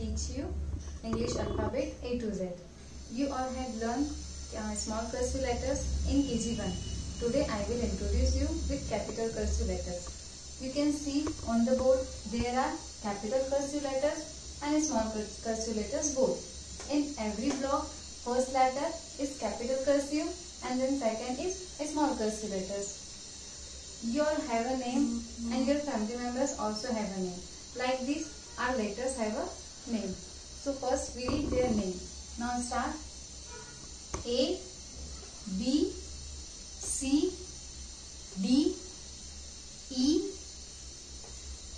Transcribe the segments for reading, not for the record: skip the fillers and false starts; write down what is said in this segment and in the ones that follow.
teach you English alphabet A to Z. You all have learned small cursive letters in KG1. Today I will introduce you with capital cursive letters. You can see on the board there are capital cursive letters and small cursive letters both. In every block, first letter is capital cursive and then second is small cursive letters. You all have a name and your family members also have a name. Like this, our letters have a name. So first we read their name. Now start. A, B, C, D, E,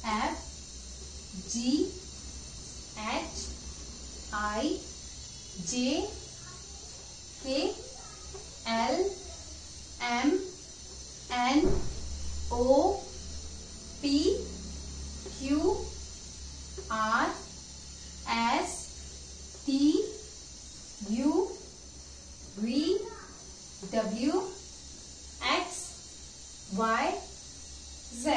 F, G, H, I, J, K, L, M, N, O, P, Q, R, S, T, U, V, W, X, Y, Z.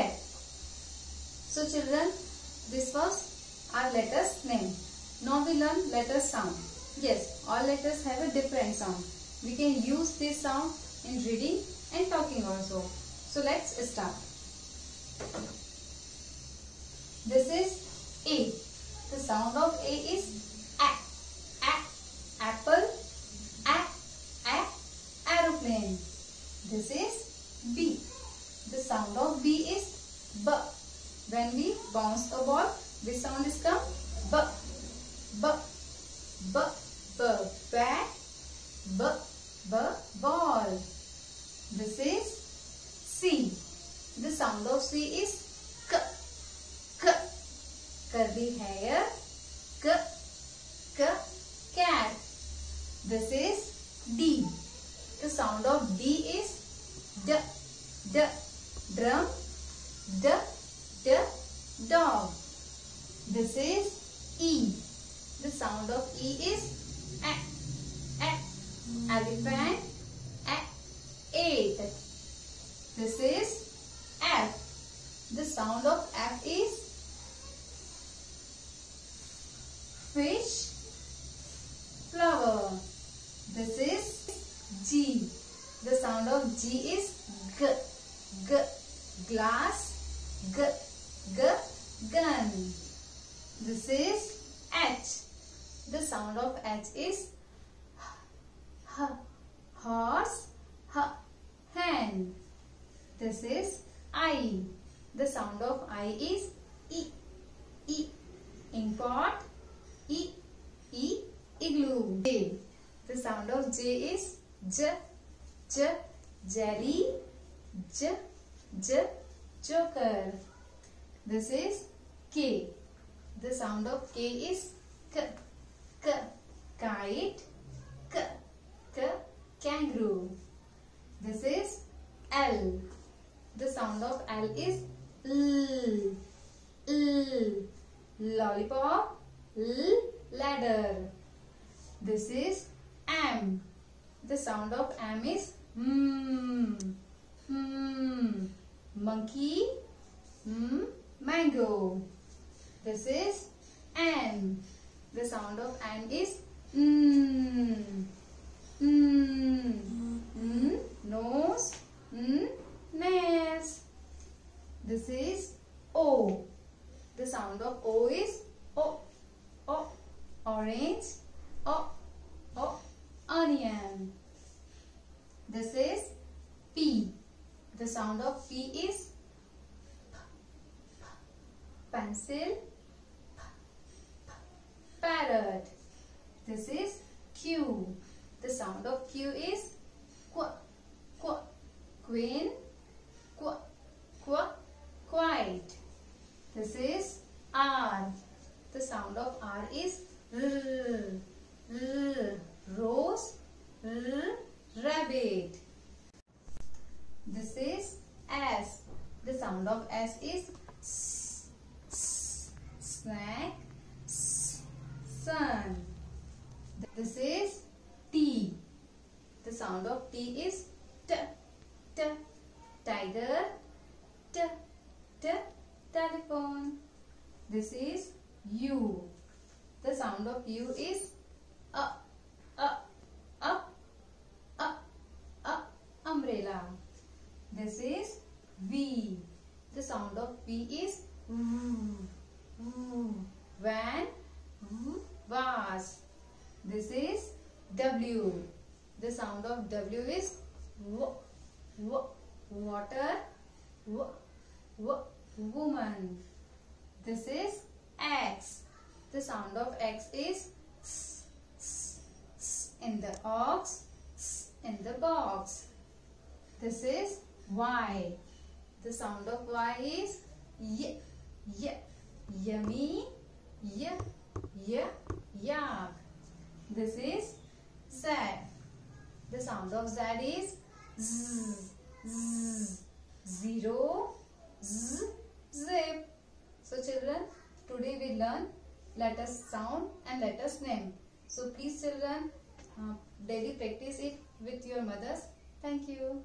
So children, this was our letters name. Now we learn letter sound. Yes, all letters have a different sound. We can use this sound in reading and talking also. So let's start. This is A. The sound of A is A. Apple. Aeroplane. This is B. The sound of B is B. When we bounce a ball, this sound is come B. Bat. Ball. This is C. The sound of C is K. Curly hair. Cat. This is D. The sound of D is D. Drum. Dog. This is E. The sound of E is elephant. 8. This is F. The sound of F is fish. Flower. This is G. The sound of G is G. Glass. Gun. This is H. The sound of H is horse. Hand. This is I. The sound of I is E. Import. Igloo. J. The sound of J is Jerry. Joker. This is K. The sound of K is Kite. Kangaroo. This is L. The sound of L is Lollipop. Ladder. This is M. The sound of M is Monkey. Mango. This is N. The sound of N is nose. Nails. This is O. The sound of O is orange. Onion. This is P. The sound of P is pencil. Parrot. This is Q. The sound of Q is queen. Quiet. This is R. The sound of R is rose. Rabbit. This is S. The sound of S is snack. Sun. This is T. The sound of T is tiger. Telephone. This is U. The sound of U is up, up, up, up, up, umbrella. This is V. The sound of V is van, vase. This is W. The sound of W is water, woman. This is X. The sound of X is in the ox, in the box. This is Y. The sound of Y is yummy, yak. This is Z. The sound of Z is zero, zip. So children, today we learn letters sound and letters name. So please children, daily practice it with your mothers. Thank you.